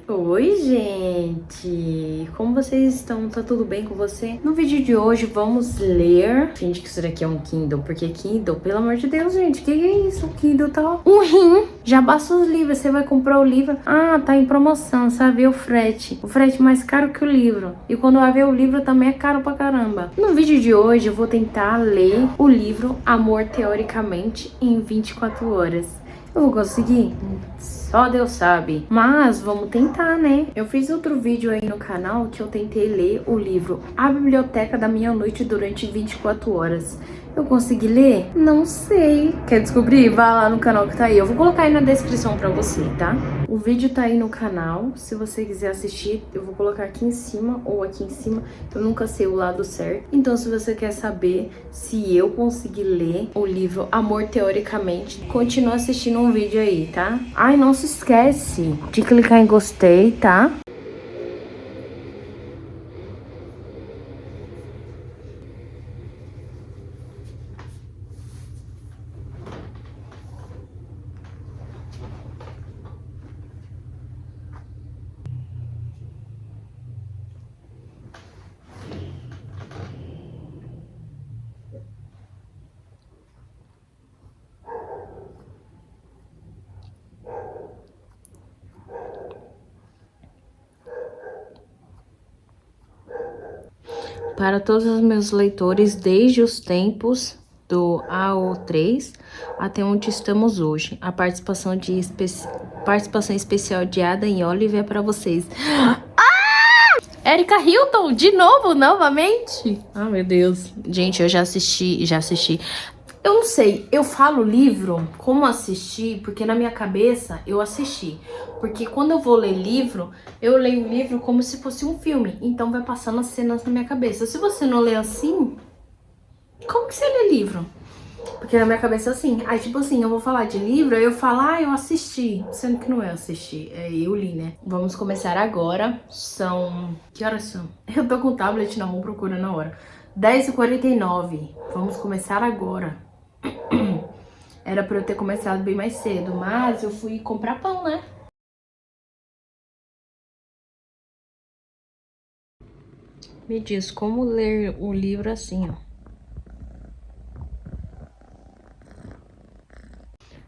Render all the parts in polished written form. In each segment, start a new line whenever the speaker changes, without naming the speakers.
Oi, gente! Como vocês estão? Tá tudo bem com você? No vídeo de hoje vamos ler... Finge que isso daqui é um Kindle, porque Kindle, pelo amor de Deus, gente, que é isso? O Kindle tá um rim! Já basta os livros, você vai comprar o livro... Ah, tá em promoção, sabe? O frete. O frete mais caro que o livro. E quando vai ver o livro também é caro pra caramba. No vídeo de hoje eu vou tentar ler o livro Amor Teoricamente em 24 horas. Eu vou conseguir? Só Deus sabe. Mas vamos tentar, né? Eu fiz outro vídeo aí no canal que eu tentei ler o livro A Biblioteca da Minha Noite durante 24 horas. Eu consegui ler? Não sei. Quer descobrir? Vá lá no canal que tá aí. Eu vou colocar aí na descrição pra você, tá? O vídeo tá aí no canal. Se você quiser assistir, eu vou colocar aqui em cima ou aqui em cima. Eu nunca sei o lado certo. Então, se você quer saber se eu consegui ler o livro Amor Teoricamente, continua assistindo um vídeo aí, tá? Ai, não se esquece de clicar em gostei, tá? Para todos os meus leitores, desde os tempos do AO3 até onde estamos hoje. A participação especial de Adam e Oliver é para vocês. Erika Hilton, de novo, novamente? Ah, meu Deus. Gente, eu já assisti. Eu não sei, eu falo livro como assistir, porque na minha cabeça eu assisti. Porque quando eu vou ler livro, eu leio o livro como se fosse um filme. Então vai passando as cenas na minha cabeça. Se você não lê assim, como que você lê livro? Porque na minha cabeça é assim. Aí tipo assim, eu vou falar de livro, aí eu falo, eu assisti. Sendo que não é assistir, é eu li, né? Vamos começar agora. São... Que horas são? Eu tô com o tablet na mão procurando a hora. 10h49. Vamos começar agora. Era pra eu ter começado bem mais cedo, mas eu fui comprar pão, né? Me diz como ler o livro assim, ó.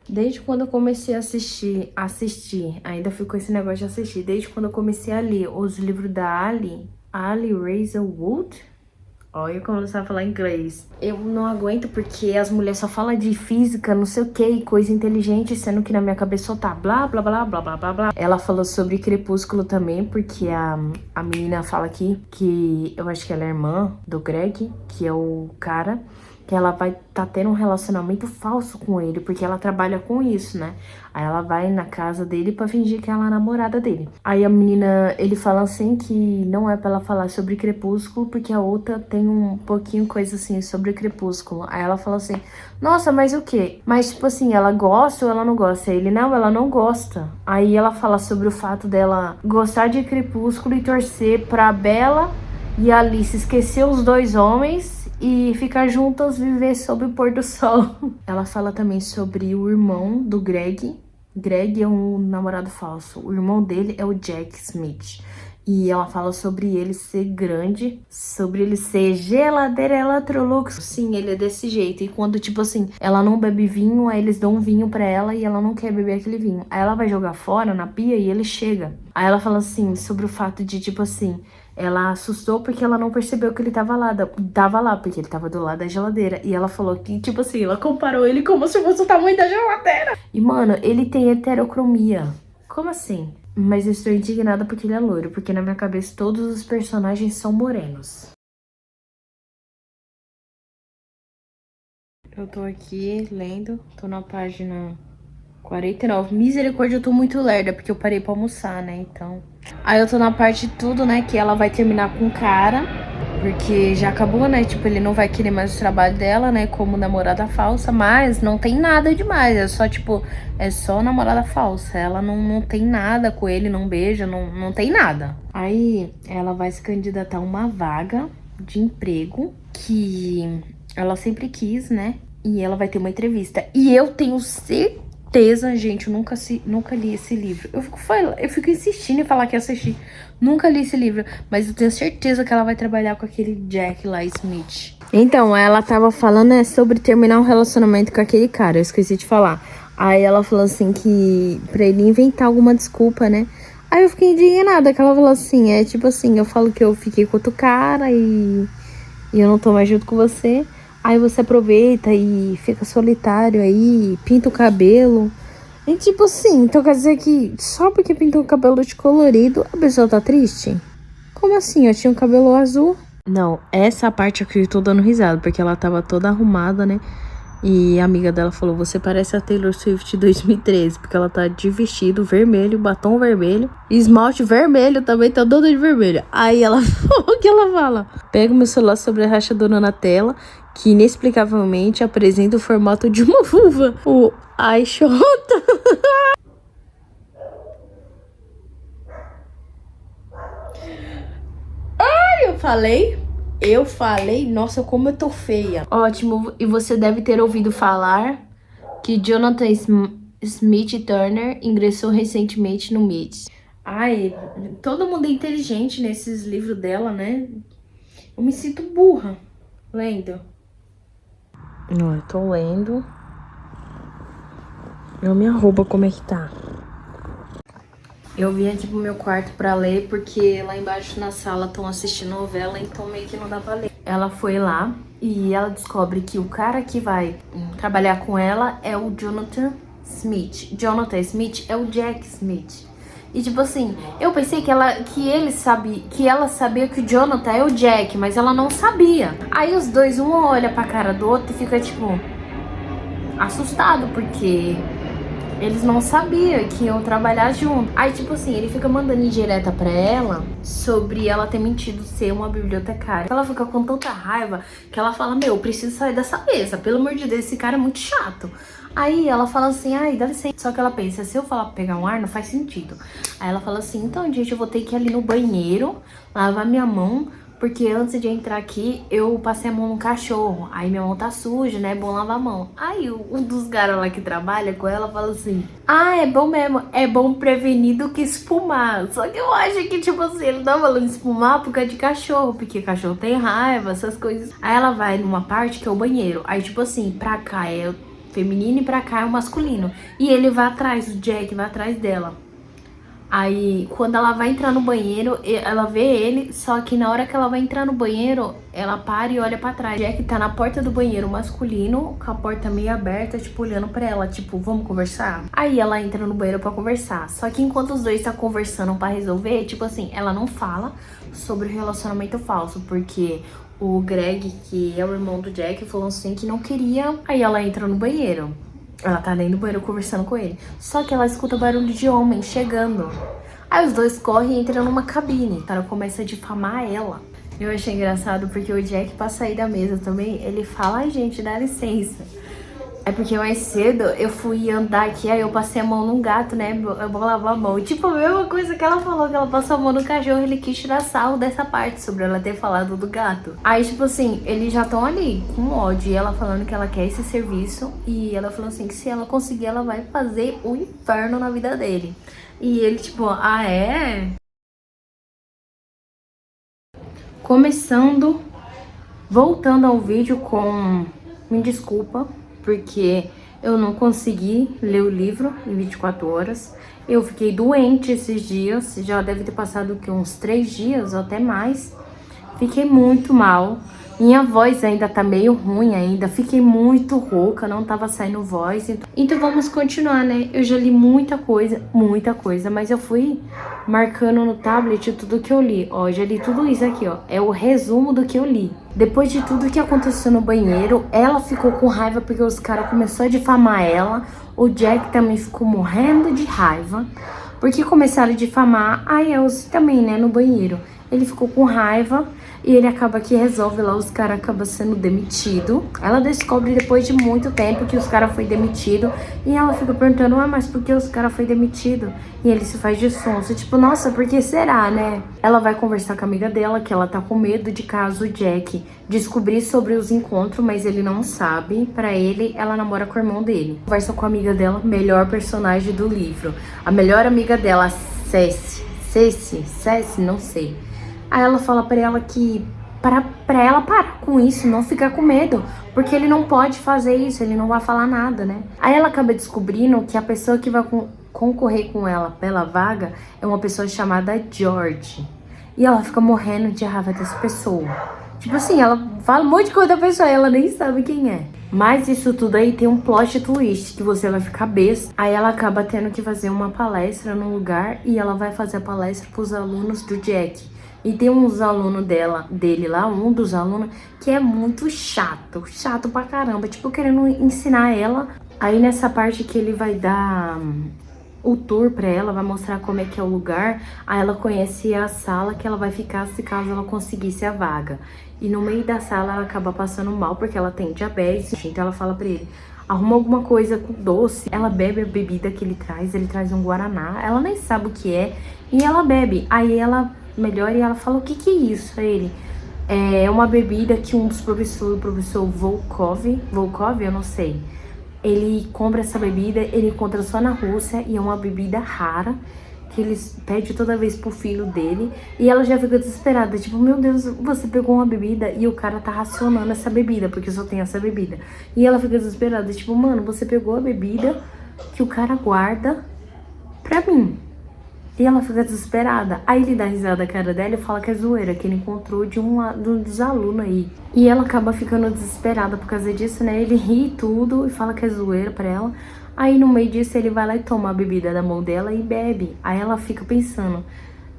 Desde quando eu comecei a assistir, ainda ficou esse negócio de assistir. Desde quando eu comecei a ler os livros da Ali Hazelwood. Olha como eu sabe falar inglês. Eu não aguento porque as mulheres só falam de física, não sei o que, coisa inteligente, sendo que na minha cabeça só tá blá, blá, blá, blá, blá, blá, blá. Ela falou sobre Crepúsculo também, porque a menina fala aqui que eu acho que ela é irmã do Greg, que é o cara, que ela vai tá tendo um relacionamento falso com ele, porque ela trabalha com isso, né? Aí ela vai na casa dele pra fingir que ela é a namorada dele. Aí a menina, ele fala assim que não é pra ela falar sobre Crepúsculo, porque a outra tem um pouquinho coisa assim sobre Crepúsculo. Aí ela fala assim, nossa, mas o quê? Mas tipo assim, ela gosta ou ela não gosta? Aí ele, não, ela não gosta. Aí ela fala sobre o fato dela gostar de Crepúsculo e torcer pra Bella e a Alice esquecer os dois homens e ficar juntas, viver sob o pôr do sol. Ela fala também sobre o irmão do Greg. Greg é um namorado falso. O irmão dele é o Jack Smith. E ela fala sobre ele ser grande, sobre ele ser geladeira Electrolux. Sim, ele é desse jeito. E quando, tipo assim, ela não bebe vinho, aí eles dão um vinho pra ela e ela não quer beber aquele vinho. Aí ela vai jogar fora na pia e ele chega. Aí ela fala assim, sobre o fato de, tipo assim, ela assustou porque ela não percebeu que ele tava lá, porque ele tava do lado da geladeira. E ela falou que, tipo assim, ela comparou ele como se fosse o tamanho da geladeira. E, mano, ele tem heterocromia. Como assim? Mas eu estou indignada porque ele é loiro, porque na minha cabeça todos os personagens são morenos. Eu tô aqui lendo, tô na página 49. Misericórdia, eu tô muito lerda, porque eu parei pra almoçar, né, então... Aí eu tô na parte de tudo, né, que ela vai terminar com o cara, porque já acabou, né, tipo, ele não vai querer mais o trabalho dela, né, como namorada falsa, mas não tem nada demais, é só, tipo, é só namorada falsa, ela não tem nada com ele, não beija, não tem nada. Aí ela vai se candidatar a uma vaga de emprego que ela sempre quis, né, e ela vai ter uma entrevista, e eu tenho certeza certeza, gente, eu nunca li esse livro. Eu fico insistindo em falar que assisti. Nunca li esse livro, mas eu tenho certeza que ela vai trabalhar com aquele Jack lá, Smith. Então, ela tava falando sobre terminar um relacionamento com aquele cara, eu esqueci de falar. Aí ela falou assim que pra ele inventar alguma desculpa, né? Aí eu fiquei indignada, que ela falou assim, tipo assim, eu falo que eu fiquei com outro cara e eu não tô mais junto com você. Aí você aproveita e fica solitário aí, pinta o cabelo. E tipo assim, então quer dizer que só porque pintou o cabelo de colorido, a pessoa tá triste? Como assim? Eu tinha um cabelo azul. Não, essa parte aqui eu tô dando risada, porque ela tava toda arrumada, né? E a amiga dela falou, você parece a Taylor Swift 2013, porque ela tá de vestido vermelho, batom vermelho, esmalte vermelho também, tá toda de vermelho. Aí ela, o que ela fala? Pega o meu celular sobre a rachadura na tela, que inexplicavelmente apresenta o formato de uma vulva. O iShot. Ai, eu falei, nossa, como eu tô feia. Ótimo, e você deve ter ouvido falar que Jonathan Smith Turner ingressou recentemente no MIT. Ai, todo mundo é inteligente nesses livros dela, né? Eu me sinto burra lendo. Não, eu tô lendo. Eu me arroba como é que tá. Eu vim aqui pro meu quarto pra ler, porque lá embaixo na sala estão assistindo novela, então meio que não dá pra ler. Ela foi lá e ela descobre que o cara que vai trabalhar com ela é o Jonathan Smith. Jonathan Smith é o Jack Smith. E tipo assim, eu pensei que ela sabia que o Jonathan é o Jack, mas ela não sabia. Aí os dois, um olha pra cara do outro e fica tipo assustado, porque eles não sabiam que iam trabalhar junto. Aí, tipo assim, ele fica mandando indireta pra ela sobre ela ter mentido ser uma bibliotecária. Ela fica com tanta raiva que ela fala, meu, eu preciso sair dessa mesa. Pelo amor de Deus, esse cara é muito chato. Aí ela fala assim, ai, dá licença. Só que ela pensa, se eu falar pra pegar um ar, não faz sentido. Aí ela fala assim, então, gente, eu vou ter que ir ali no banheiro, lavar minha mão, porque antes de entrar aqui, eu passei a mão no cachorro. Aí minha mão tá suja, né? É bom lavar a mão. Aí um dos caras lá que trabalha com ela fala assim, ah, é bom mesmo. É bom prevenir do que espumar. Só que eu acho que, tipo assim, ele tá falando espumar porque é de cachorro. Porque cachorro tem raiva, essas coisas. Aí ela vai numa parte que é o banheiro. Aí, tipo assim, pra cá é o feminino e pra cá é o masculino. E ele vai atrás, o Jack vai atrás dela. Aí, quando ela vai entrar no banheiro, ela vê ele, só que na hora que ela vai entrar no banheiro, ela para e olha pra trás. Jack tá na porta do banheiro masculino, com a porta meio aberta, tipo, olhando pra ela, tipo, vamos conversar? Aí ela entra no banheiro pra conversar. Só que enquanto os dois tá conversando pra resolver, tipo assim, ela não fala sobre o relacionamento falso, porque o Greg, que é o irmão do Jack, falou assim que não queria. Aí ela entra no banheiro. Ela tá dentro do banheiro conversando com ele. Só que ela escuta barulho de homem chegando. Aí os dois correm e entram numa cabine. O cara começa a difamar ela. Eu achei engraçado porque o Jack, pra sair da mesa também, ele fala, ai gente, dá licença. É porque mais cedo eu fui andar aqui, aí eu passei a mão num gato, né? Eu vou lavar a mão. Tipo, a mesma coisa que ela falou, que ela passou a mão no cachorro, ele quis tirar sarro dessa parte, sobre ela ter falado do gato. Aí, tipo assim, eles já estão ali com ódio, e ela falando que ela quer esse serviço, e ela falou assim, que se ela conseguir, ela vai fazer o inferno na vida dele. E ele, tipo, ah, é? Começando, voltando ao vídeo com... Me desculpa, porque eu não consegui ler o livro em 24 horas. Eu fiquei doente esses dias, já deve ter passado o quê? Uns 3 dias ou até mais. Fiquei muito mal. Minha voz ainda tá meio ruim ainda, fiquei muito rouca, não tava saindo voz. Então vamos continuar, né? Eu já li muita coisa, mas eu fui marcando no tablet tudo que eu li. Ó, já li tudo isso aqui, ó. É o resumo do que eu li. Depois de tudo que aconteceu no banheiro, ela ficou com raiva porque os caras começaram a difamar ela. O Jack também ficou morrendo de raiva porque começaram a difamar a Elsie também, né, no banheiro. Ele ficou com raiva E ele acaba que resolve lá, os caras acabam sendo demitido. Ela descobre depois de muito tempo que os caras foi demitido. E ela fica perguntando, mas por que os caras foi demitido? E ele se faz de sonso, tipo, nossa, por que será, né? Ela vai conversar com a amiga dela, que ela tá com medo de caso o Jack descobrir sobre os encontros, mas ele não sabe. Pra ele, ela namora com o irmão dele. Conversa com a amiga dela, melhor personagem do livro. A melhor amiga dela, Ceci, não sei. Aí ela fala pra ela que pra ela parar com isso, não ficar com medo, porque ele não pode fazer isso, ele não vai falar nada, né? Aí ela acaba descobrindo que a pessoa que vai concorrer com ela pela vaga é uma pessoa chamada George. E ela fica morrendo de raiva dessa pessoa. Tipo assim, ela fala um monte de coisa da pessoa, ela nem sabe quem é. Mas isso tudo aí tem um plot twist, que você vai ficar besta. Aí ela acaba tendo que fazer uma palestra num lugar, e ela vai fazer a palestra pros alunos do Jack. E tem uns alunos dele lá, um dos alunos, que é muito chato pra caramba, tipo, querendo ensinar ela. Aí nessa parte que ele vai dar o tour pra ela, vai mostrar como é que é o lugar, aí ela conhece a sala que ela vai ficar se caso ela conseguisse a vaga. E no meio da sala ela acaba passando mal porque ela tem diabetes, então ela fala pra ele, arruma alguma coisa com doce. Ela bebe a bebida que ele traz um guaraná, ela nem sabe o que é, e ela bebe. Aí ela melhora e ela fala, o que que é isso? Aí ele, é uma bebida que um dos professores, o professor Volkov, eu não sei, ele compra essa bebida, ele encontra só na Rússia, e é uma bebida rara, que eles pedem toda vez pro filho dele, e ela já fica desesperada, tipo, meu Deus, você pegou uma bebida e o cara tá racionando essa bebida, porque só tem essa bebida. E ela fica desesperada, tipo, mano, você pegou a bebida que o cara guarda pra mim. E ela fica desesperada. Aí ele dá risada da cara dela e fala que é zoeira, que ele encontrou de um dos alunos aí. E ela acaba ficando desesperada por causa disso, né? Ele ri tudo e fala que é zoeira pra ela. Aí no meio disso ele vai lá e toma a bebida da mão dela e bebe. Aí ela fica pensando,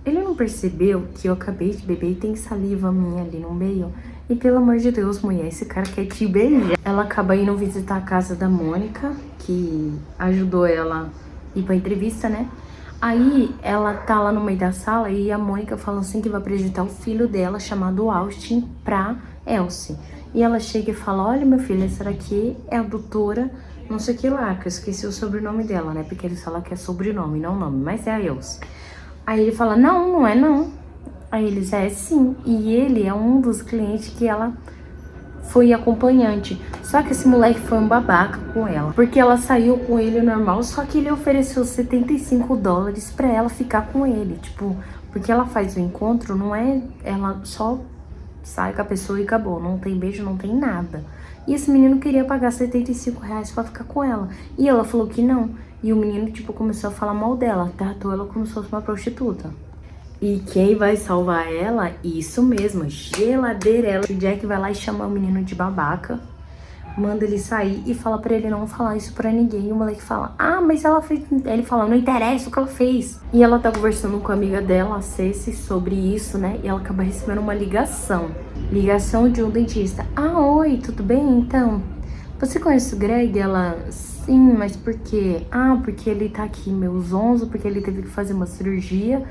ele não percebeu que eu acabei de beber e tem saliva minha ali no meio? E pelo amor de Deus, mulher, esse cara quer te beijar. Ela acaba indo visitar a casa da Mônica, que ajudou ela a ir pra entrevista, né? Aí ela tá lá no meio da sala e a Mônica fala assim que vai apresentar o filho dela, chamado Austin, pra Elsie. E ela chega e fala, olha meu filho, essa daqui é a doutora não sei o que lá, que eu esqueci o sobrenome dela, né? Porque eles falam que é sobrenome, não nome, mas é a Elsie. Aí ele fala, não é não. Aí eles, é sim. E ele é um dos clientes que ela foi acompanhante. Só que esse moleque foi um babaca com ela, porque ela saiu com ele normal, só que ele ofereceu $75 pra ela ficar com ele, tipo, porque ela faz o encontro, não é, ela só sai com a pessoa e acabou, não tem beijo, não tem nada. E esse menino queria pagar R$ 75 pra ficar com ela, e ela falou que não, e o menino, tipo, começou a falar mal dela, tratou ela como se fosse uma prostituta. E quem vai salvar ela? Isso mesmo, geladeira. Ela. O Jack vai lá e chama o menino de babaca, manda ele sair e fala pra ele não falar isso pra ninguém. E o moleque fala, mas ela fez... Ele fala, não interessa o que ela fez. E ela tá conversando com a amiga dela, a Ceci, sobre isso, né? E ela acaba recebendo uma ligação. Ligação de um dentista. Oi, tudo bem? Então, você conhece o Greg? Ela... Sim, mas por quê? Porque ele tá aqui meio zonzo, porque ele teve que fazer uma cirurgia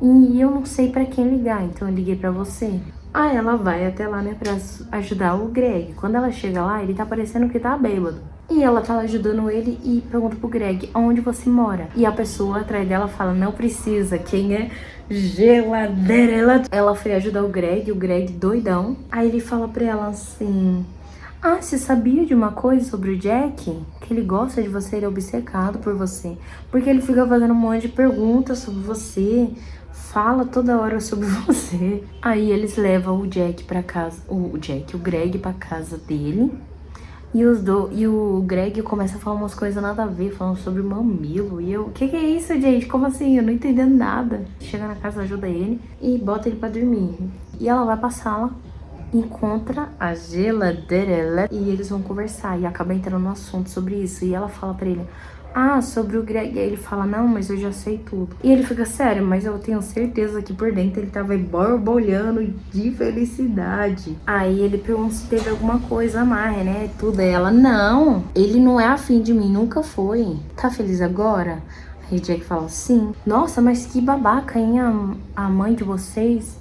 e eu não sei pra quem ligar, então eu liguei pra você. Ela vai até lá, né, pra ajudar o Greg. Quando ela chega lá, ele tá parecendo que tá bêbado. E ela tá lá ajudando ele e pergunta pro Greg, onde você mora? E a pessoa atrás dela fala, não precisa, quem é geladeira? Ela foi ajudar o Greg doidão. Aí ele fala pra ela assim... você sabia de uma coisa sobre o Jack? Que ele gosta de você, ele é obcecado por você. Porque ele fica fazendo um monte de perguntas sobre você, fala toda hora sobre você. Aí eles levam o Jack pra casa, o Greg pra casa dele. E o Greg começa a falar umas coisas nada a ver, falando sobre mamilo. E eu, o que é isso, gente? Como assim? Eu não entendendo nada. Chega na casa, ajuda ele e bota ele pra dormir. E ela vai pra sala, encontra a geladeira e eles vão conversar e acaba entrando no assunto sobre isso. E ela fala pra ele, sobre o Greg. E aí ele fala, não, mas eu já sei tudo. E ele fica, sério, mas eu tenho certeza que por dentro ele tava borbulhando de felicidade. Aí ele pergunta se teve alguma coisa a mais, né, tudo. Aí ela, não, ele não é afim de mim, nunca foi. Tá feliz agora? Aí o Jack fala, sim. Nossa, mas que babaca, hein, a mãe de vocês.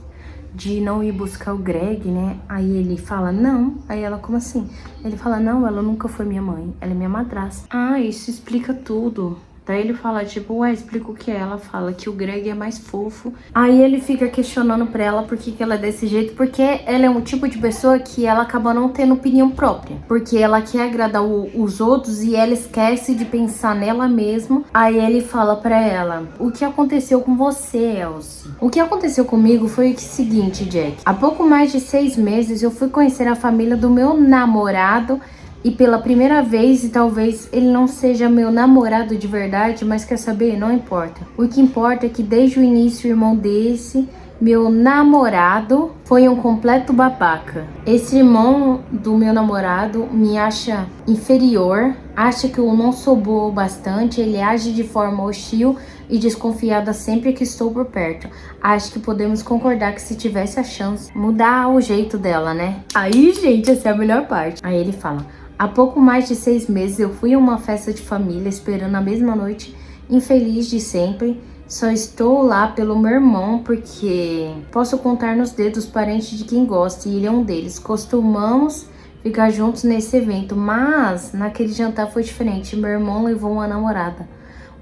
de não ir buscar o Greg, né? Aí ele fala, não. Aí ela, como assim? Ele fala, não, ela nunca foi minha mãe, ela é minha madrasta. Ah, isso explica tudo. Daí ele fala, tipo, ué, explica o que é. Ela fala que o Greg é mais fofo. Aí ele fica questionando pra ela por que ela é desse jeito. Porque ela é um tipo de pessoa que ela acaba não tendo opinião própria. Porque ela quer agradar os outros e ela esquece de pensar nela mesma. Aí ele fala pra ela, o que aconteceu com você, Elsie? O que aconteceu comigo foi o seguinte, Jack. Há pouco mais de 6 meses eu fui conhecer a família do meu namorado. E pela primeira vez, e talvez ele não seja meu namorado de verdade, mas quer saber? Não importa. O que importa é que desde o início o irmão desse, meu namorado, foi um completo babaca. Esse irmão do meu namorado me acha inferior, acha que eu não sou boa o bastante, ele age de forma hostil e desconfiada sempre que estou por perto. Acho que podemos concordar que se tivesse a chance, mudar o jeito dela, né? Aí, gente, essa é a melhor parte. Aí ele fala... Há pouco mais de 6 meses eu fui a uma festa de família esperando a mesma noite, infeliz de sempre. Só estou lá pelo meu irmão porque posso contar nos dedos parentes de quem gosta e ele é um deles. Costumamos ficar juntos nesse evento, mas naquele jantar foi diferente. Meu irmão levou uma namorada,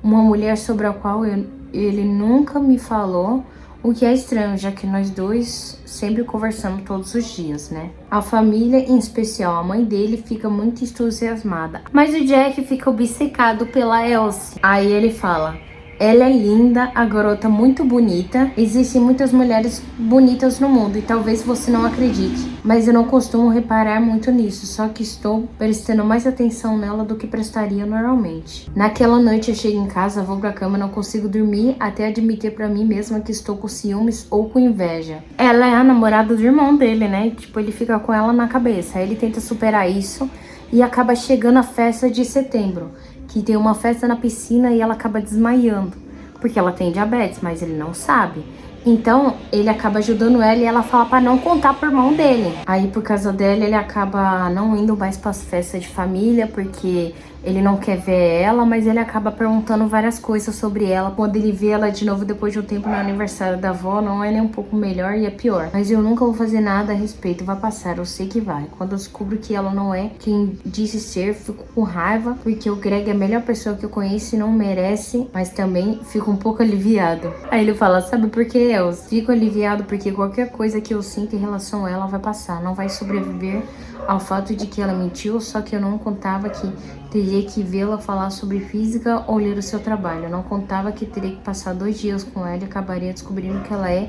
uma mulher sobre a qual ele nunca me falou. O que é estranho, já que nós dois sempre conversamos todos os dias, né? A família, em especial a mãe dele, fica muito entusiasmada. Mas o Jack fica obcecado pela Elsie. Aí ele fala... Ela é linda, a garota muito bonita. Existem muitas mulheres bonitas no mundo e talvez você não acredite. Mas eu não costumo reparar muito nisso, só que estou prestando mais atenção nela do que prestaria normalmente. Naquela noite eu chego em casa, vou pra cama, não consigo dormir até admitir pra mim mesma que estou com ciúmes ou com inveja. Ela é a namorada do irmão dele, né? Tipo, ele fica com ela na cabeça. Aí ele tenta superar isso e acaba chegando à festa de setembro. Que tem uma festa na piscina e ela acaba desmaiando, porque ela tem diabetes, mas ele não sabe. Então, ele acaba ajudando ela e ela fala pra não contar pro irmão dele. Aí, por causa dela, ele acaba não indo mais pras festas de família, porque ele não quer ver ela, mas ele acaba perguntando várias coisas sobre ela. Quando ele vê ela de novo depois de um tempo no aniversário da avó, não é nem um pouco melhor e é pior. Mas eu nunca vou fazer nada a respeito, vai passar, eu sei que vai. Quando eu descubro que ela não é quem disse ser, fico com raiva, porque o Greg é a melhor pessoa que eu conheço e não merece, mas também fico um pouco aliviado. Aí ele fala, sabe por quê, Els? Fico aliviado porque qualquer coisa que eu sinto em relação a ela vai passar, não vai sobreviver ao fato de que ela mentiu, só que eu não contava que teria que vê-la falar sobre física ou ler o seu trabalho. Eu não contava que teria que passar 2 dias com ela e acabaria descobrindo que ela é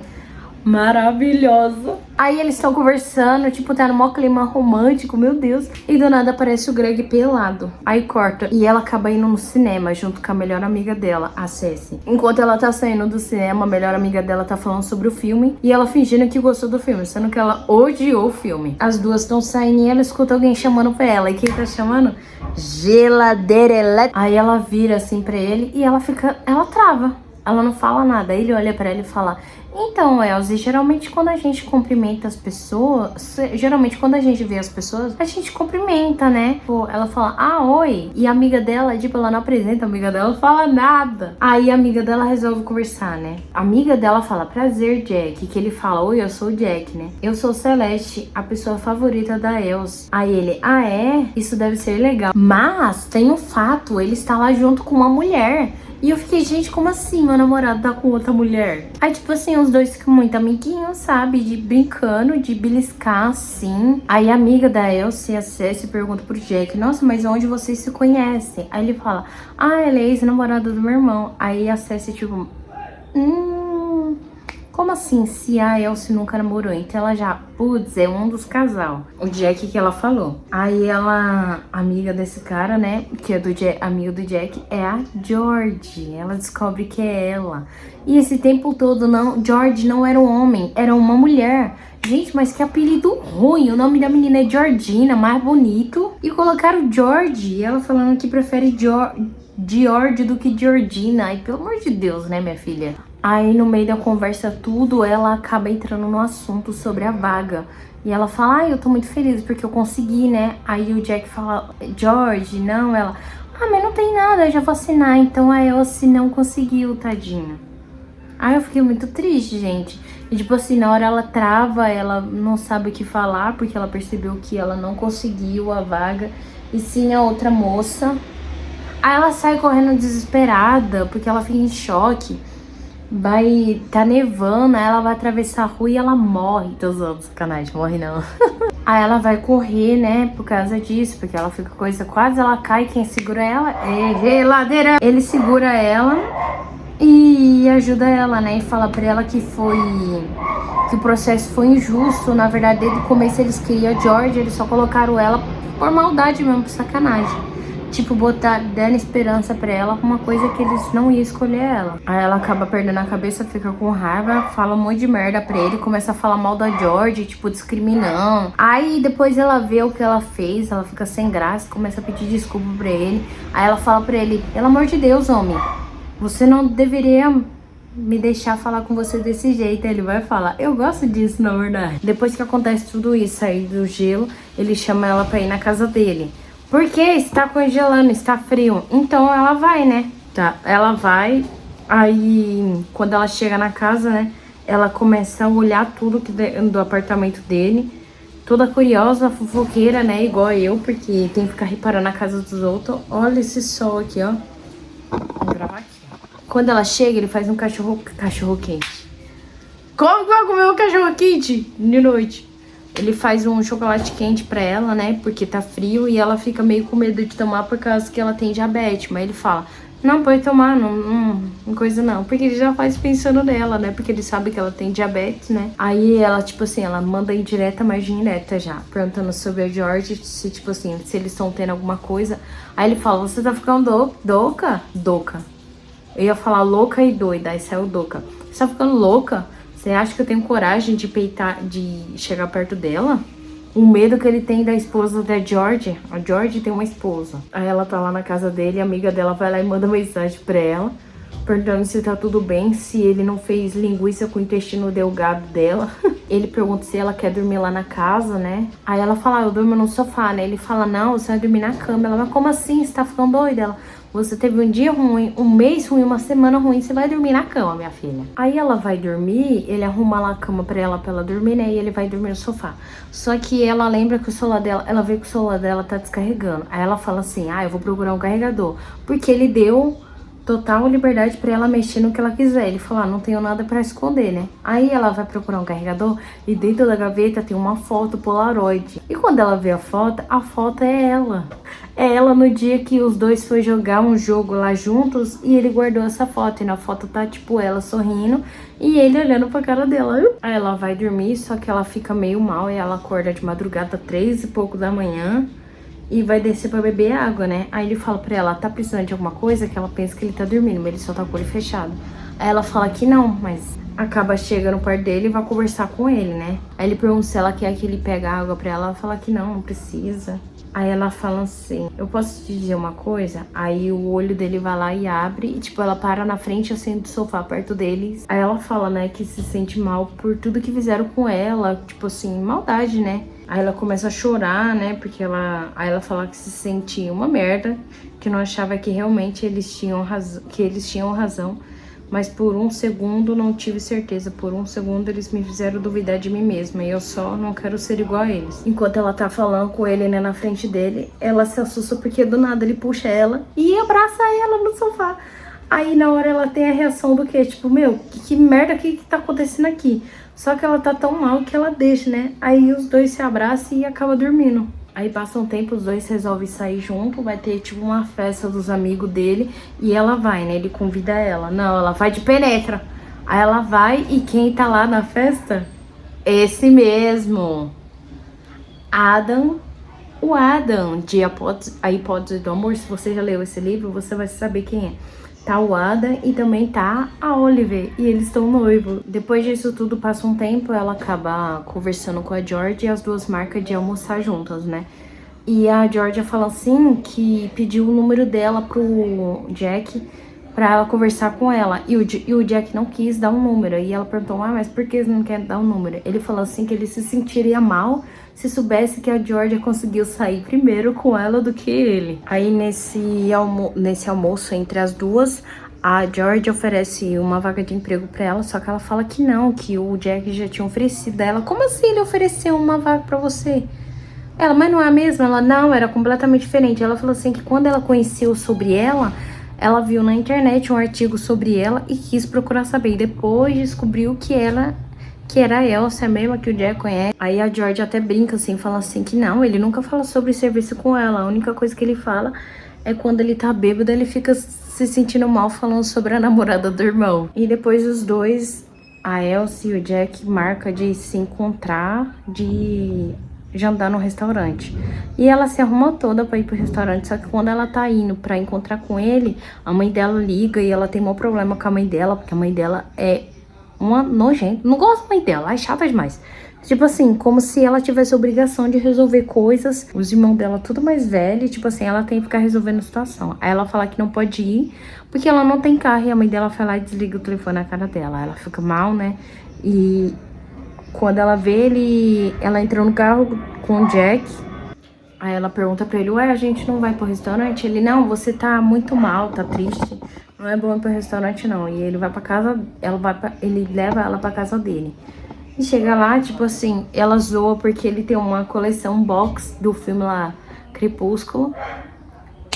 maravilhosa. Aí eles estão conversando, tipo, tá no maior clima romântico, meu Deus. E do nada aparece o Greg pelado. Aí corta e ela acaba indo no cinema junto com a melhor amiga dela, a Ceci. Enquanto ela tá saindo do cinema, a melhor amiga dela tá falando sobre o filme e ela fingindo que gostou do filme, sendo que ela odiou o filme. As duas estão saindo e ela escuta alguém chamando pra ela. E quem tá chamando? Geladeira elétrica. Aí ela vira assim pra ele e ela trava. Ela não fala nada. Aí ele olha pra ela e fala... Então, Elsie, geralmente quando a gente cumprimenta as pessoas, geralmente quando a gente vê as pessoas, a gente cumprimenta, né? Tipo, ela fala, ah, oi. E a amiga dela, tipo, ela não apresenta a amiga dela, não fala nada. Aí a amiga dela resolve conversar, né? A amiga dela fala, prazer, Jack. Que ele fala, oi, eu sou o Jack, né? Eu sou Celeste, a pessoa favorita da Elsie. Aí ele, ah, é? Isso deve ser legal. Mas tem um fato, ele está lá junto com uma mulher. E eu fiquei, gente, como assim meu namorado tá com outra mulher? Aí, tipo assim, os dois ficam muito amiguinhos, sabe? De brincando, de beliscar, assim. Aí a amiga da Elsie, a Ceci, pergunta pro Jack, nossa, mas onde vocês se conhecem? Aí ele fala, ah, ela é ex-namorada do meu irmão. Aí a Ceci, tipo, como assim, se a Elsie nunca namorou? Então ela já, putz, é um dos casal. O Jack que ela falou. Aí ela, amiga desse cara, né, que é amigo do Jack, é a George. Ela descobre que é ela. E esse tempo todo, não, George não era um homem, era uma mulher. Gente, mas que apelido ruim. O nome da menina é Georgina, mais bonito. E colocaram George. E ela falando que prefere George do que Georgina. Ai, pelo amor de Deus, né, minha filha? Aí, no meio da conversa tudo, ela acaba entrando no assunto sobre a vaga. E ela fala, eu tô muito feliz porque eu consegui, né? Aí o Jack fala, George, não, ela... Ah, mas não tem nada, eu já vou assinar. Então a Elsie não conseguiu, tadinha. Aí eu fiquei muito triste, gente. E tipo assim, na hora ela trava, ela não sabe o que falar, porque ela percebeu que ela não conseguiu a vaga, e sim a outra moça. Aí ela sai correndo desesperada, porque ela fica em choque. Tá nevando, aí ela vai atravessar a rua e ela morre. Tô zoando, sacanagem, morre não. Aí ela vai correr, né, por causa disso, porque ela fica coisa, quase ela cai, quem segura ela é geladeira. Ele segura ela e ajuda ela, né, e fala pra ela que o processo foi injusto. Na verdade, desde o começo eles queriam a George, eles só colocaram ela por maldade mesmo, por sacanagem. Tipo, dando esperança pra ela com uma coisa que eles não iam escolher ela. Aí ela acaba perdendo a cabeça, fica com raiva, fala um monte de merda pra ele, começa a falar mal da George, tipo, discriminando. Aí depois ela vê o que ela fez, ela fica sem graça, começa a pedir desculpa pra ele. Aí ela fala pra ele, pelo amor de Deus, homem, você não deveria me deixar falar com você desse jeito. Aí ele vai falar, eu gosto disso, na verdade. Depois que acontece tudo isso aí do gelo, ele chama ela pra ir na casa dele. Porque está congelando, está frio. Então ela vai, né? Tá, ela vai. Aí, quando ela chega na casa, né? Ela começa a olhar tudo do apartamento dele. Toda curiosa, fofoqueira, né? Igual eu, porque tem que ficar reparando a casa dos outros. Olha esse sol aqui, ó. Vou gravar aqui. Quando ela chega, ele faz um cachorro quente. Como que vai comer um cachorro quente de noite? Ele faz um chocolate quente pra ela, né? Porque tá frio e ela fica meio com medo de tomar por causa que ela tem diabetes. Mas ele fala, não, pode tomar, não coisa não. Porque ele já faz pensando nela, né? Porque ele sabe que ela tem diabetes, né? Aí ela, tipo assim, ela manda indireta, mais de indireta já. Perguntando sobre a George, se tipo assim, se eles estão tendo alguma coisa. Aí ele fala, você tá ficando doca? Eu ia falar louca e doida, aí saiu doca. Você tá ficando louca? Você acha que eu tenho coragem de peitar, de chegar perto dela? O medo que ele tem da esposa da George. A George tem uma esposa. Aí ela tá lá na casa dele, a amiga dela vai lá e manda mensagem pra ela, perguntando se tá tudo bem, se ele não fez linguiça com o intestino delgado dela. Ele pergunta se ela quer dormir lá na casa, né? Aí ela fala, eu durmo no sofá, né? Ele fala, não, você vai dormir na cama. Ela, mas como assim? Você tá ficando doida? Ela, você teve um dia ruim, um mês ruim, uma semana ruim, você vai dormir na cama, minha filha. Aí ela vai dormir, ele arruma lá a cama pra ela dormir, né? E ele vai dormir no sofá. Só que ela lembra que o celular dela, ela vê que o celular dela tá descarregando. Aí ela fala assim, eu vou procurar um carregador. Porque ele deu total liberdade pra ela mexer no que ela quiser. Ele falou, não tenho nada pra esconder, né? Aí ela vai procurar um carregador e dentro da gaveta tem uma foto Polaroid. E quando ela vê a foto é ela. É ela no dia que os dois foi jogar um jogo lá juntos e ele guardou essa foto. E na foto tá, tipo, ela sorrindo e ele olhando pra cara dela. Aí ela vai dormir, só que ela fica meio mal e ela acorda de madrugada, 3 e pouco da manhã. E vai descer pra beber água, né? Aí ele fala pra ela, tá precisando de alguma coisa? Que ela pensa que ele tá dormindo, mas ele só tá com o olho fechado. Aí ela fala que não, mas acaba chegando no quarto dele e vai conversar com ele, né? Aí ele pergunta se ela quer que ele pegue água pra ela. Ela fala que não precisa. Aí ela fala assim, eu posso te dizer uma coisa? Aí o olho dele vai lá e abre e, tipo, ela para na frente, assim, do sofá, perto deles. Aí ela fala, né, que se sente mal por tudo que fizeram com ela, tipo assim, maldade, né? Aí ela começa a chorar, né, porque aí ela fala que se sentia uma merda, que não achava que realmente eles tinham razão. Mas por um segundo não tive certeza. Por um segundo eles me fizeram duvidar de mim mesma. E eu só não quero ser igual a eles. Enquanto ela tá falando com ele, né, na frente dele, ela se assusta porque do nada ele puxa ela e abraça ela no sofá. Aí na hora ela tem a reação do quê? Tipo, meu, que merda que tá acontecendo aqui? Só que ela tá tão mal que ela deixa, né? Aí os dois se abraçam e acabam dormindo. Aí passa um tempo, os dois resolvem sair junto, vai ter tipo uma festa dos amigos dele e ela vai, né? Ele convida ela. Não, ela vai de penetra. Aí ela vai e quem tá lá na festa? Esse mesmo. Adam. O Adam, de A Hipótese do Amor. Se você já leu esse livro, você vai saber quem é. Tá o Adam e também tá a Oliver. E eles estão noivos. Depois disso tudo, passa um tempo, ela acaba conversando com a George e as duas marcam de almoçar juntas, né? E a Georgia fala assim que pediu o número dela pro Jack pra ela conversar com ela. E o Jack não quis dar um número. E ela perguntou, mas por que você não quer dar um número? Ele falou assim que ele se sentiria mal se soubesse que a Georgia conseguiu sair primeiro com ela do que ele. Aí nesse almoço entre as duas, A George oferece uma vaga de emprego pra ela, só que ela fala que não, que o Jack já tinha oferecido a ela. Como assim ele ofereceu uma vaga pra você? Ela, mas não é a mesma? Ela, não, era completamente diferente. Ela falou assim que quando ela conheceu sobre ela viu na internet um artigo sobre ela e quis procurar saber. E depois descobriu que era a Elsa mesma, que o Jack conhece. Aí a George até brinca assim, fala assim que não, ele nunca fala sobre serviço com ela. A única coisa que ele fala é quando ele tá bêbado, ele fica se sentindo mal falando sobre a namorada do irmão. E depois os dois, a Elsa e o Jack, marcam de se encontrar, de jantar no restaurante. E ela se arruma toda pra ir pro restaurante, só que quando ela tá indo pra encontrar com ele, a mãe dela liga e ela tem um problema com a mãe dela, porque a mãe dela é uma nojenta. Não gosto da mãe dela, é chata demais. Tipo assim, como se ela tivesse obrigação de resolver coisas. Os irmãos dela tudo mais velho, tipo assim, ela tem que ficar resolvendo a situação. Aí ela fala que não pode ir, porque ela não tem carro. E a mãe dela vai lá e desliga o telefone na cara dela. Ela fica mal, né? E quando ela vê ela entrou no carro com o Jack. Aí ela pergunta pra ele, ué, a gente não vai pro restaurante? Ele, não, você tá muito mal, tá triste. Não é bom ir pro restaurante, não. E ele vai pra casa, ele leva ela pra casa dele. E chega lá, tipo assim, ela zoa porque ele tem uma coleção box do filme lá, Crepúsculo.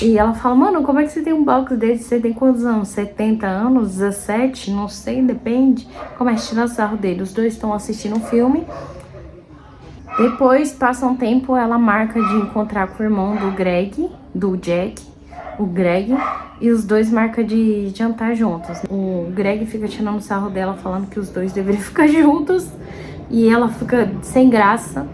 E ela fala, mano, como é que você tem um box desse? Você tem quantos anos? 70 anos? 17? Não sei, depende. Começa a tirar sarro dele. Os dois estão assistindo um filme. Depois, passa um tempo, ela marca de encontrar com o irmão do Jack, o Greg, e os dois marcam de jantar juntos. O Greg fica tirando sarro dela, falando que os dois deveriam ficar juntos, e ela fica sem graça.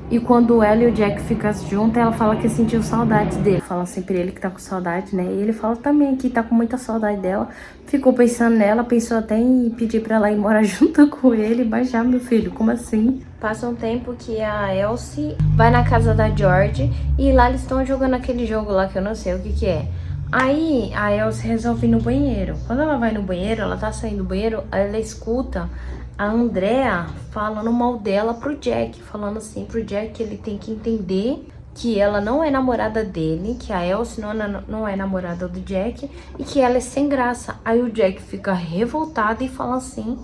E quando ela e o Jack ficam juntos, ela fala que sentiu saudade dele. Fala assim pra ele que tá com saudade, né? E ele fala também que tá com muita saudade dela. Ficou pensando nela, pensou até em pedir pra ela ir morar junto com ele. Mas já, meu filho, como assim? Passa um tempo que a Elsie vai na casa da George e lá eles estão jogando aquele jogo lá que eu não sei o que que é. Aí a Elsie resolve ir no banheiro. Quando ela vai no banheiro, ela tá saindo do banheiro, ela escuta a Andrea falando mal dela pro Jack, falando assim pro Jack que ele tem que entender que ela não é namorada dele, que a Elsie não é namorada do Jack e que ela é sem graça. Aí o Jack fica revoltado e fala assim,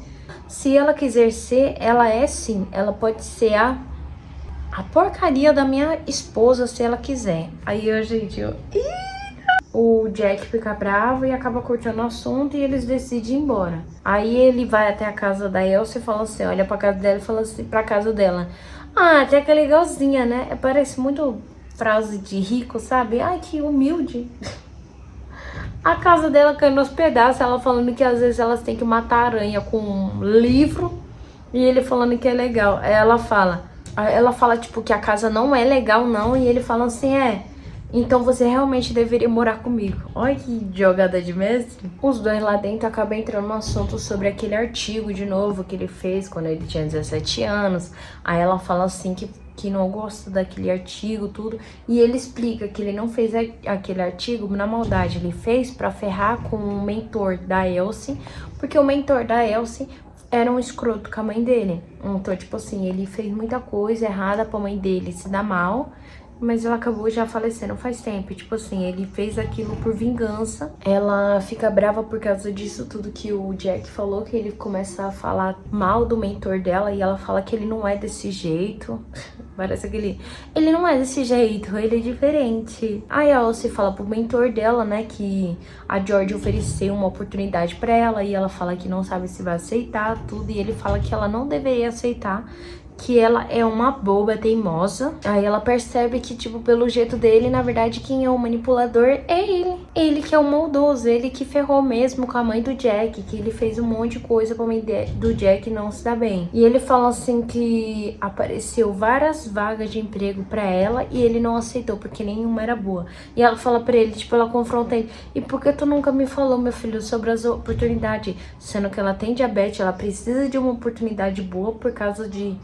se ela quiser ser, ela é sim, ela pode ser a porcaria da minha esposa se ela quiser. Aí o Jack fica bravo e acaba cortando o assunto e eles decidem ir embora. Aí ele vai até a casa da Elsa e fala assim, olha pra casa dela e fala assim pra casa dela. Ah, até que é legalzinha, né? Parece muito frase de rico, sabe? Ai, que humilde. A casa dela caindo aos pedaços, ela falando que às vezes elas têm que matar aranha com um livro. E ele falando que é legal. Aí ela fala tipo que a casa não é legal não. E ele fala assim, então você realmente deveria morar comigo. Olha que jogada de mestre. Os dois lá dentro acabam entrando no assunto sobre aquele artigo de novo que ele fez quando ele tinha 17 anos. Aí ela fala assim que não gosta daquele artigo, tudo. E ele explica que ele não fez aquele artigo na maldade. Ele fez pra ferrar com o mentor da Elsie. Porque o mentor da Elsie era um escroto com a mãe dele. Então, tipo assim, ele fez muita coisa errada pra mãe dele se dar mal. Mas ela acabou já falecendo faz tempo. Tipo assim, ele fez aquilo por vingança. Ela fica brava por causa disso tudo que o Jack falou. Que ele começa a falar mal do mentor dela. E ela fala que ele não é desse jeito. Parece aquele... Ele não é desse jeito, ele é diferente. Aí a Elsie fala pro mentor dela, né, que a George ofereceu uma oportunidade pra ela. E ela fala que não sabe se vai aceitar tudo. E ele fala que ela não deveria aceitar, que ela é uma boba teimosa. Aí ela percebe que, tipo, pelo jeito dele, na verdade, quem é o manipulador é ele. Ele que é o maldoso, ele que ferrou mesmo com a mãe do Jack, que ele fez um monte de coisa pra mãe do Jack não se dar bem. E ele fala assim que apareceu várias vagas de emprego pra ela e ele não aceitou, porque nenhuma era boa. E ela fala pra ele, tipo, ela confronta ele, e por que tu nunca me falou, meu filho, sobre as oportunidades? Sendo que ela tem diabetes, ela precisa de uma oportunidade boa por causa de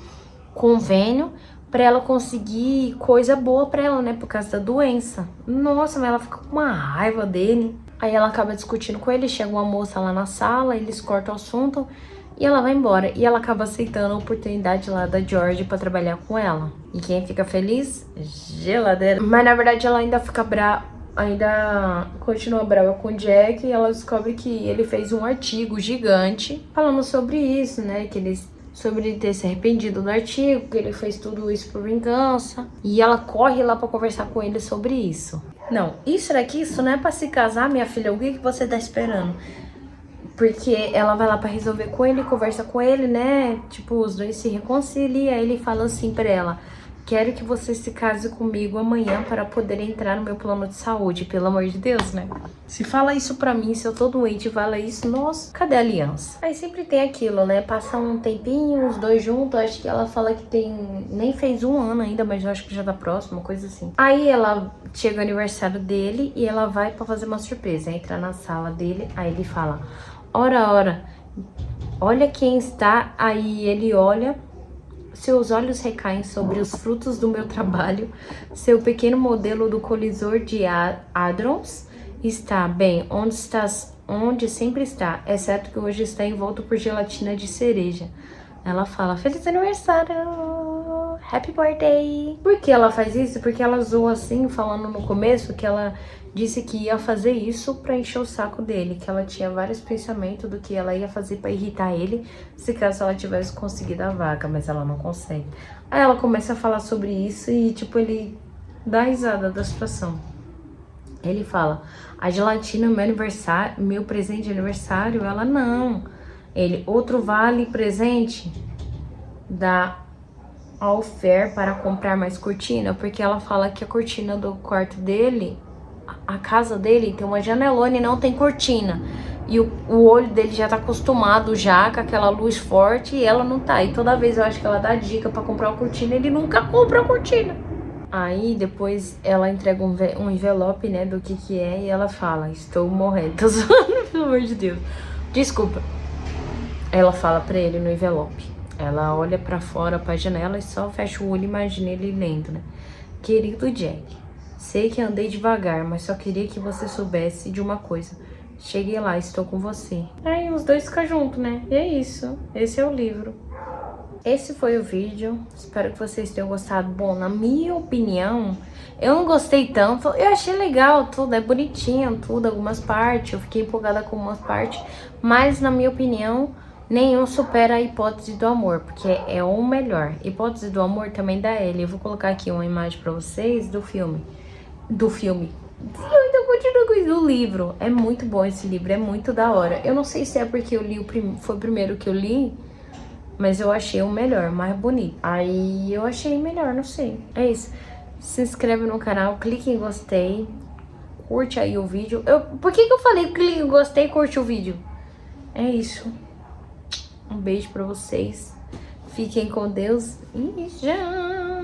convênio pra ela conseguir coisa boa pra ela, né? Por causa da doença. Nossa, mas ela fica com uma raiva dele. Aí ela acaba discutindo com ele, chega uma moça lá na sala, eles cortam o assunto e ela vai embora. E ela acaba aceitando a oportunidade lá da George pra trabalhar com ela. E quem fica feliz? Geladeira. Mas na verdade ela ainda fica ainda continua brava com o Jack e ela descobre que ele fez um artigo gigante falando sobre isso, né? Sobre ele ter se arrependido do artigo, que ele fez tudo isso por vingança. E ela corre lá pra conversar com ele sobre isso. Não, isso não é pra se casar, minha filha. O que você tá esperando? Porque ela vai lá pra resolver com ele, conversa com ele, né? Tipo, os dois se reconciliam. Aí ele fala assim pra ela: quero que você se case comigo amanhã para poder entrar no meu plano de saúde. Pelo amor de Deus, né? Se fala isso pra mim, se eu tô doente e fala isso, nossa, cadê a aliança? Aí sempre tem aquilo, né? Passa um tempinho, os dois juntos. Acho que ela fala que nem fez um ano ainda, mas eu acho que já tá próximo, coisa assim. Aí ela chega o aniversário dele e ela vai pra fazer uma surpresa. Entra na sala dele, aí ele fala: ora, olha quem está. Aí ele olha. Seus olhos recaem sobre os frutos do meu trabalho. Seu pequeno modelo do colisor de hadrons está bem onde sempre está, exceto que hoje está envolto por gelatina de cereja. Ela fala: feliz aniversário, happy birthday. Por que ela faz isso? Porque ela zoa assim, falando no começo que ela disse que ia fazer isso pra encher o saco dele, que ela tinha vários pensamentos do que ela ia fazer pra irritar ele, se caso ela tivesse conseguido a vaga, mas ela não consegue. Aí ela começa a falar sobre isso e, tipo, ele dá risada da situação. Ele fala: a gelatina é meu aniversário, meu presente de aniversário. Ela: não. Ele: outro vale presente da Allfair para comprar mais cortina, porque ela fala que a cortina do quarto dele, a casa dele, tem uma janelona e não tem cortina. E o olho dele já tá acostumado já com aquela luz forte e ela não tá. E toda vez eu acho que ela dá dica pra comprar uma cortina, ele nunca compra a cortina. Aí depois ela entrega um envelope, né, do que é, e ela fala: estou morrendo. Tô zoando, pelo amor de Deus. Desculpa. Ela fala pra ele no envelope. Ela olha pra fora, pra janela e só fecha o olho e imagina ele lendo, né? Querido Jack, sei que andei devagar, mas só queria que você soubesse de uma coisa. Cheguei lá, estou com você. Aí os dois ficam juntos, né? E é isso. Esse é o livro. Esse foi o vídeo. Espero que vocês tenham gostado. Bom, na minha opinião, eu não gostei tanto. Eu achei legal tudo, é bonitinho tudo, algumas partes. Eu fiquei empolgada com algumas partes. Mas, na minha opinião, nenhum supera a Hipótese do Amor, porque é o melhor. Hipótese do Amor também da Ellie. Eu vou colocar aqui uma imagem pra vocês do filme. Então continua com isso, do livro. É muito bom esse livro, é muito da hora. Eu não sei se é porque eu li foi o primeiro que eu li, mas eu achei o melhor, mais bonito. Aí eu achei melhor, não sei. É isso. Se inscreve no canal, clique em gostei, curte aí o vídeo. Por que eu falei clique em gostei e curte o vídeo? É isso. Um beijo pra vocês. Fiquem com Deus e já!